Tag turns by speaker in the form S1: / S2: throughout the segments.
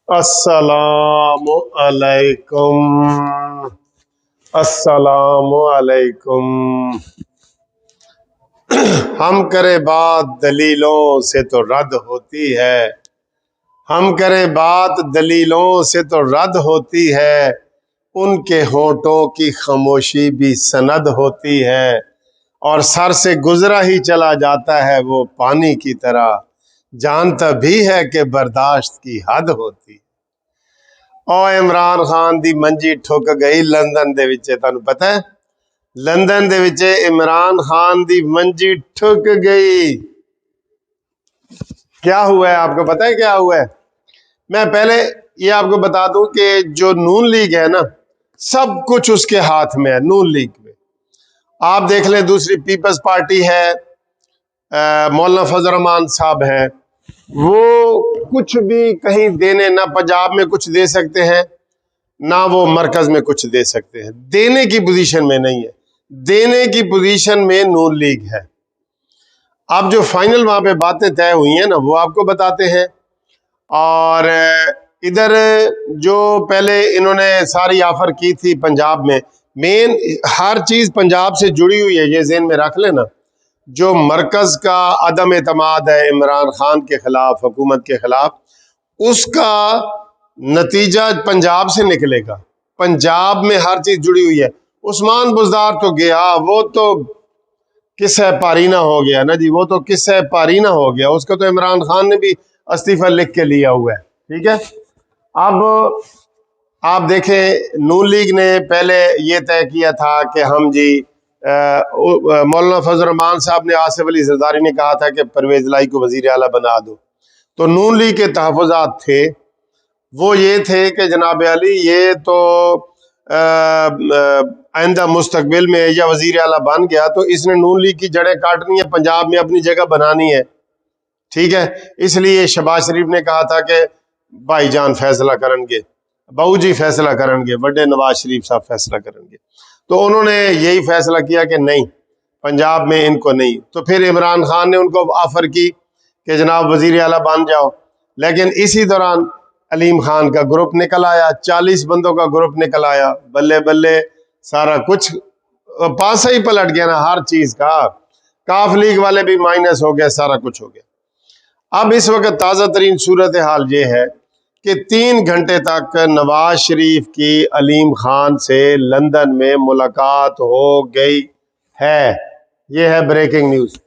S1: अस्सलामु अलैकुम। अस्सलामु अलैकुम। हम करे बात दलीलों से तो रद्द होती है। हम करे बात दलीलों से तो रद्द होती है। उनके होठों की खामोशी भी सनद होती है। और सर से गुजरा ही चला जाता है वो पानी की तरह। जानता भी है कि बर्दाश्त की हद होती है। और इमरान खान दी मंजी ठुक गई लंदन दे विच। तुहानू पता है लंदन दे विच इमरान खान दी मंजी ठुक गई। क्या हुआ है आपको पता है क्या हुआ है? मैं पहले ये आपको बता दूं कि जो नून लीग है ना, सब कुछ उसके हाथ में है। नून लीग में आप देख लें, दूसरी पीपल्स पार्टी है, मौलाना फजल रहमान साहब है, वो कुछ भी कहीं देने ना पंजाब में कुछ दे सकते हैं ना वो मरकज में कुछ दे सकते हैं। देने की पोजीशन में नहीं है, देने की पोजीशन में नून लीग है। अब जो फाइनल वहां पे बातें तय हुई हैं ना, वो आपको बताते हैं। और इधर जो पहले इन्होंने सारी ऑफर की थी पंजाब में, मेन हर चीज पंजाब से जुड़ी हुई है, ये ज़हन में रख लेना। जो मरकज का अदम एतमाद है इमरान खान के खिलाफ, हुकूमत के खिलाफ, उसका नतीजा पंजाब से निकलेगा। पंजाब में हर चीज जुड़ी हुई है। उस्मान बुज़दार तो गया, वो तो किस्सा पारीना हो गया ना जी, वो तो किस्सा पारीना हो गया। उसका तो इमरान खान ने भी इस्तीफा लिख के लिया हुआ है। ठीक है, अब आप देखें, नून लीग ने पहले ये तय किया था कि हम जी मौलाना फजल रहमान साहब ने, आसिफ अली जरदारी ने कहा था कि परवेज लाई को वजीर आला बना दो। तो नून लीग के तहफ़्फ़ुज़ात थे, वो ये थे कि जनाब अली ये तो आइंदा मुस्तकबिल में या वजीर आला बन गया तो इसने नून लीग की जड़ें काटनी है, पंजाब में अपनी जगह बनानी है। ठीक है, इसलिए शहबाज शरीफ ने कहा था कि भाईजान फैसला करेंगे, बहू जी फैसला करेंगे, बड़े नवाज शरीफ साहब फैसला करेंगे। तो उन्होंने यही फैसला किया कि नहीं, पंजाब में इनको नहीं। तो फिर इमरान खान ने उनको ऑफर की कि जनाब वजीर आला बन जाओ। लेकिन इसी दौरान अलीम खान का ग्रुप निकल आया, 40 बंदों का ग्रुप निकल आया। बल्ले बल्ले सारा कुछ पासा ही पलट गया ना, हर चीज का। काफ लीग वाले भी माइनस हो गए, सारा कुछ हो गया। अब इस वक्त ताज़ा तरीन सूरत हाल ये है कि 3 घंटे तक नवाज शरीफ की अलीम खान से लंदन में मुलाकात हो गई है। ये है ब्रेकिंग न्यूज़।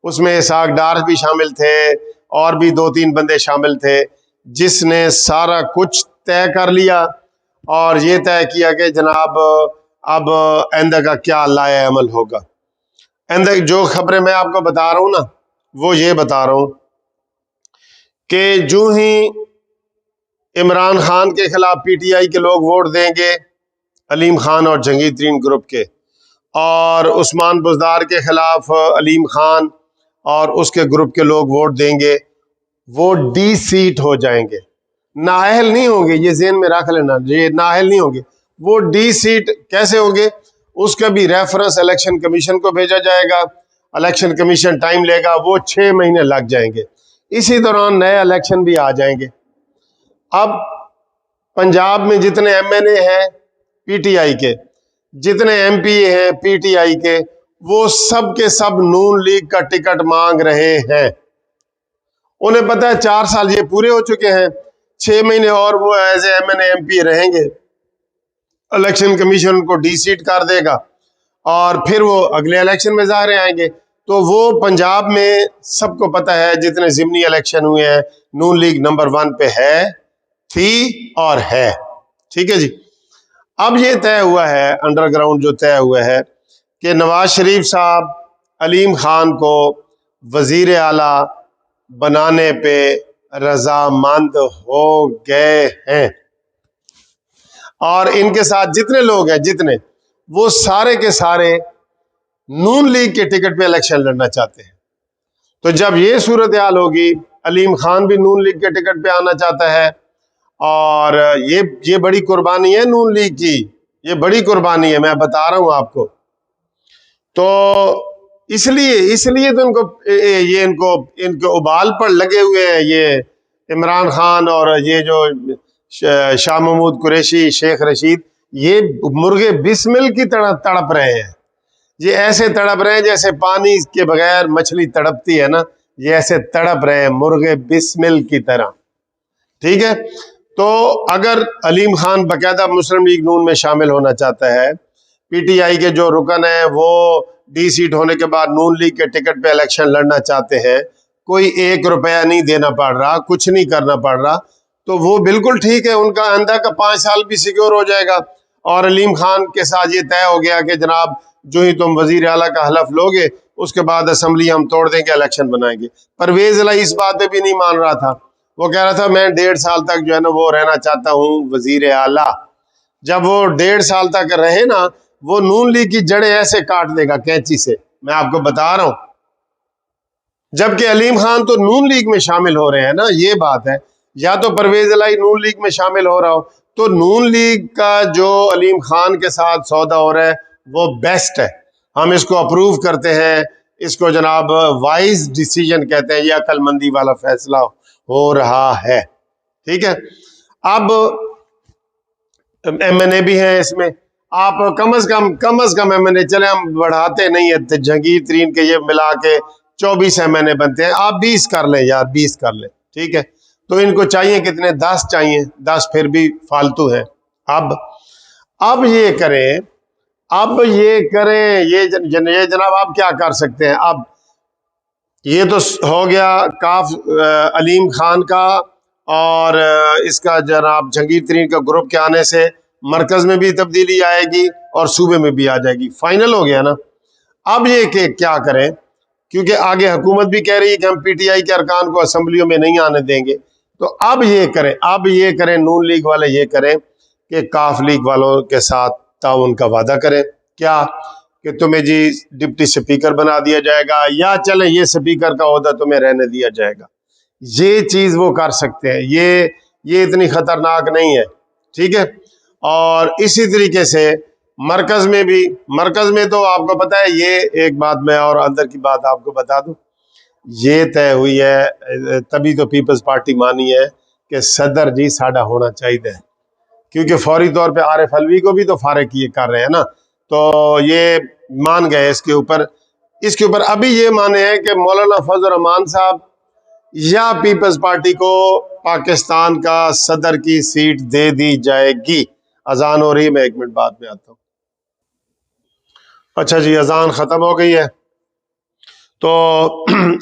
S1: उसमें इसाक डार भी शामिल थे और भी 2-3 बंदे शामिल थे, जिसने सारा कुछ तय कर लिया और ये तय किया कि जनाब अब आइंदा का क्या लाए अमल होगा। आइंदा जो खबरें मैं आपको बता रहा हूँ ना, वो ये बता रहा हूँ कि जो ही इमरान खान के खिलाफ पीटीआई के लोग वोट देंगे, अलीम खान और जंगी तरीन ग्रुप के, और उस्मान बुज़दार के खिलाफ अलीम खान और उसके ग्रुप के लोग वोट देंगे, वो डी सीट हो जाएंगे, नाअहल नहीं होंगे। ये ज़हन में रख लेना, ये नाअहल नहीं होंगे, वो डी सीट कैसे होंगे, उसका भी रेफरेंस इलेक्शन कमीशन को भेजा जाएगा। इलेक्शन कमीशन टाइम लेगा, वो 6 महीने लग जाएंगे। इसी दौरान नए इलेक्शन भी आ जाएंगे। अब पंजाब में जितने एमएनए हैं पीटीआई के, जितने एमपी हैं पीटीआई के, वो सब के सब नून लीग का टिकट मांग रहे हैं। उन्हें पता है 4 साल ये पूरे हो चुके हैं, 6 महीने और वो एज ए एमएनए एमपी रहेंगे। इलेक्शन कमीशन उनको डी सीट कर देगा और फिर वो अगले इलेक्शन में ज़ाहिर आएंगे। तो वो पंजाब में सबको पता है, जितने ज़िमनी इलेक्शन हुए हैं, नून लीग नंबर 1 पे है, थी और है। ठीक है जी। अब ये तय हुआ है, अंडरग्राउंड जो तय हुआ है कि नवाज शरीफ साहब अलीम खान को वजीर आला बनाने पे रजामंद हो गए हैं। और इनके साथ जितने लोग हैं, जितने, वो सारे के सारे नून लीग के टिकट पे इलेक्शन लड़ना चाहते हैं। तो जब ये सूरत हाल होगी, अलीम खान भी नून लीग के टिकट पे आना चाहता है, और ये बड़ी कुर्बानी है नून लीग की, ये बड़ी कुर्बानी है, मैं बता रहा हूं आपको। तो इसलिए तो इनको उबाल पर लगे हुए हैं ये इमरान खान और ये जो शाह महमूद कुरैशी, शेख रशीद, ये मुर्गे बिस्मिल की तरह तड़प रहे हैं। ये ऐसे तड़प रहे हैं जैसे पानी के बगैर मछली तड़पती है ना, ये ऐसे तड़प रहे हैं मुर्गे बिस्मिल की तरह। ठीक है, तो अगर अलीम खान बकायदा मुस्लिम लीग नून में शामिल होना चाहता है, पीटीआई के जो रुकन है वो डी सीट होने के बाद नून लीग के टिकट पे इलेक्शन लड़ना चाहते हैं, कोई 1 रुपया नहीं देना पड़ रहा, कुछ नहीं करना पड़ रहा, तो वो बिल्कुल ठीक है, उनका आंदा का 5 साल भी सिक्योर हो जाएगा। और अलीम खान के साथ ये तय हो गया कि जनाब जो ही तुम वजीर आला का हलफ लोगे उसके बाद असम्बली हम तोड़ देंगे, इलेक्शन बनाएंगे। परवेज इलाही इस बात पे भी नहीं मान रहा था, वो कह रहा था मैं 1.5 साल तक जो है ना वो रहना चाहता हूँ वजीर आला। जब वो 1.5 साल तक रहे ना, वो नून लीग की जड़ें ऐसे काट देगा कैंची से, मैं आपको बता रहा हूं। जबकि अलीम खान तो नून लीग में शामिल हो रहे हैं ना, ये बात है। या तो परवेज इलाही नून लीग में शामिल हो रहा हो, तो नून लीग का जो अलीम खान के साथ सौदा हो रहा है वो बेस्ट है, हम इसको अप्रूव करते हैं, इसको जनाब वाइज डिसीजन कहते हैं, ये अक्लमंदी वाला फैसला हो रहा है। ठीक है, अब एमएनए भी है इसमें, आप कम अज कम एमएनए, चले हम बढ़ाते नहीं है, तो जहांगीर तरीन के ये मिला के 24 एमएनए बनते हैं, आप 20 कर लें यार, 20 कर लें। ठीक है, तो इनको चाहिए कितने, 10 चाहिए, 10 फिर भी फालतू है। अब ये करें, ये जनाब आप क्या कर सकते हैं। अब ये तो हो गया काफ अलीम खान का, और इसका जनाब जहांगीर तरीन का ग्रुप के आने से मरकज में भी तब्दीली आएगी और सूबे में भी आ जाएगी, फाइनल हो गया ना। अब ये कि क्या करें, क्योंकि आगे हुकूमत भी कह रही है कि हम पीटीआई के अरकान को असम्बलियों में नहीं आने देंगे, तो अब ये करें नून लीग वाले ये करें कि काफ लीग वालों के साथ ताउन का वादा करें, क्या कि तुम्हें जी डिप्टी स्पीकर बना दिया जाएगा, या चले ये स्पीकर का ओहदा तुम्हें रहने दिया जाएगा। ये चीज वो कर सकते हैं, ये इतनी खतरनाक नहीं है। ठीक है, और इसी तरीके से मरकज में तो आपको पता है, ये एक बात मैं और अंदर की बात आपको बता दूं, ये तय हुई है, तभी तो पीपल्स पार्टी मानी है कि सदर जी साडा होना चाहिए, क्योंकि फौरी तौर पे आरिफ अलवी को भी तो फारिग किए कर रहे हैं ना, तो ये मान गए इसके ऊपर अभी ये माने हैं कि मौलाना फजल रहमान साहब या पीपल्स पार्टी को पाकिस्तान का सदर की सीट दे दी जाएगी। अजान हो रही है, मैं 1 मिनट बाद में आता हूं। अच्छा जी, अजान खत्म हो गई है, तो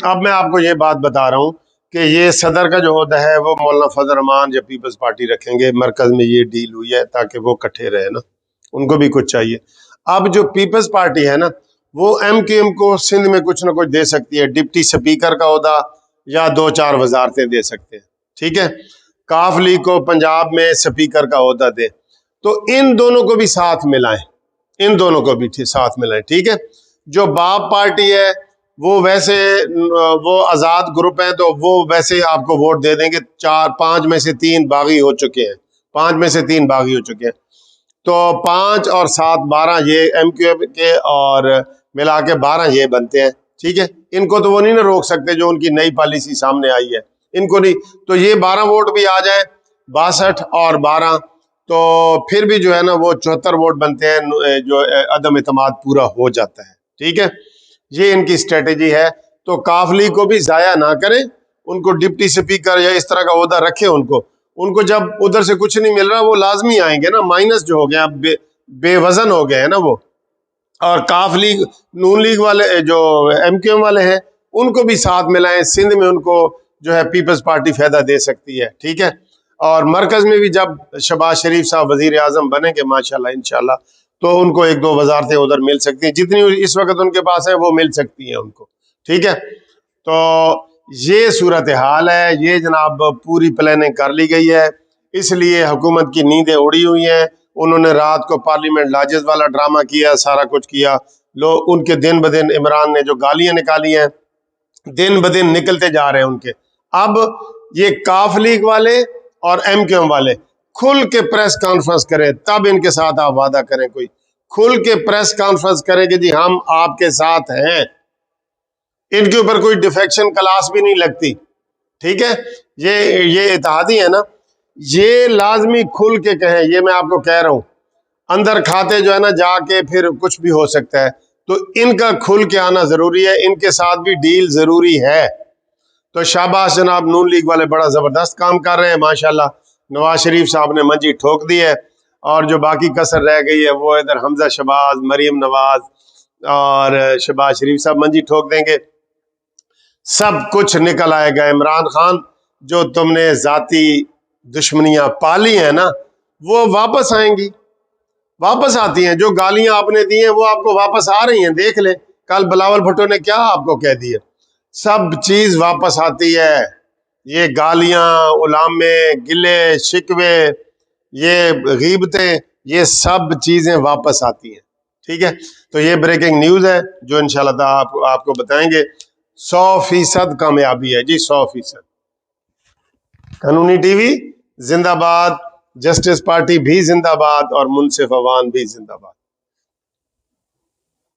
S1: अब मैं आपको ये बात बता रहा हूं कि ये सदर का जो होता है वो मौलाना फजल रहमान या पीपल्स पार्टी रखेंगे। मरकज में ये डील हुई है ताकि वो इकट्ठे रहे ना, उनको भी कुछ चाहिए। अब जो पीपल्स पार्टी है ना, वो एमक्यूएम को सिंध में कुछ ना कुछ दे सकती है, डिप्टी स्पीकर का ओहदा या 2-4 वजारतें दे सकते हैं। ठीक है, काफ लीग को पंजाब में स्पीकर का ओहदा दे, तो इन दोनों को भी साथ मिलाएं, ठीक है। जो बाप पार्टी है वो वैसे वो आजाद ग्रुप है, तो वो वैसे आपको वोट दे देंगे, 5 में से 3 बागी हो चुके हैं, तो 5 और 7 12 ये एमक्यूएम के, और मिला के 12 ये बनते हैं। ठीक है, इनको तो वो नहीं ना रोक सकते, जो उनकी नई पॉलिसी सामने आई है, इनको नहीं, तो ये 12 वोट भी आ जाए, 62 और 12, तो फिर भी जो है ना वो 74 वोट बनते हैं, जो अदम इतमाद पूरा हो जाता है। ठीक है, ये इनकी स्ट्रेटेजी है। तो काफ लीग को भी जाया ना करें, उनको डिप्टी स्पीकर या इस तरह का ओहदा रखे, उनको जब उधर से कुछ नहीं मिल रहा वो लाजमी आएंगे ना, माइनस जो हो गया, बेवजन हो गए हैं ना वो। और काफ लीग नून लीग वाले जो एमक्यूएम वाले हैं उनको भी साथ मिलाएं, सिंध में उनको जो है पीपल्स पार्टी फायदा दे सकती है। ठीक है, और मरकज में भी जब शहबाज शरीफ साहब वजीर आजम बनेंगे माशाल्लाह इंशाल्लाह, तो उनको 1-2 वजारतें उधर मिल सकती हैं, जितनी इस वक्त उनके पास है वो मिल सकती हैं उनको। ठीक है, तो ये सूरत हाल है, ये जनाब पूरी प्लानिंग कर ली गई है, इसलिए हुकूमत की नींदें उड़ी हुई हैं। उन्होंने रात को पार्लियामेंट लाजिज वाला ड्रामा किया, सारा कुछ किया, लोग उनके दिन ब दिन इमरान ने जो गालियां निकाली हैं दिन ब दिन निकलते जा रहे हैं उनके। अब ये काफ लीग वाले और एमक्यूएम वाले खुल के प्रेस कॉन्फ्रेंस करें, तब इनके साथ आप वादा करें, कोई खुल के प्रेस कॉन्फ्रेंस करें कि जी हम आपके साथ हैं, इनके ऊपर कोई डिफेक्शन क्लास भी नहीं लगती। ठीक है, ये इत्तेहादी है ना, ये लाजमी खुल के कहें, ये मैं आपको कह रहा हूं। अंदर खाते जो है ना जाके फिर कुछ भी हो सकता है, तो इनका खुल के आना जरूरी है, इनके साथ भी डील जरूरी है। तो शाबाश जनाब, नून लीग वाले बड़ा जबरदस्त काम कर रहे हैं माशाल्लाह। नवाज शरीफ साहब ने मंजी ठोक दी है, और जो बाकी कसर रह गई है वो इधर हमजा शहबाज, मरीम नवाज और शहबाज शरीफ साहब मंजी ठोक देंगे। सब कुछ निकल आएगा। इमरान खान, जो तुमने जाती दुश्मनियां पाली हैं ना, वो वापस आएंगी, वापस आती हैं। जो गालियां आपने दी हैं वो आपको वापस आ रही हैं, देख ले। कल बिलावल भुट्टो ने क्या आपको कह दिया, सब चीज वापस आती है। ये गालियां, उलामे, गिले शिकवे, ये गीबतें, ये सब चीजें वापस आती हैं। ठीक है, तो ये ब्रेकिंग न्यूज है जो इंशाल्लाह ताला आपको बताएंगे। 100% कामयाबी है जी, 100%। कानूनी टीवी जिंदाबाद, जस्टिस पार्टी भी जिंदाबाद और मुनसिफ अवान भी जिंदाबाद।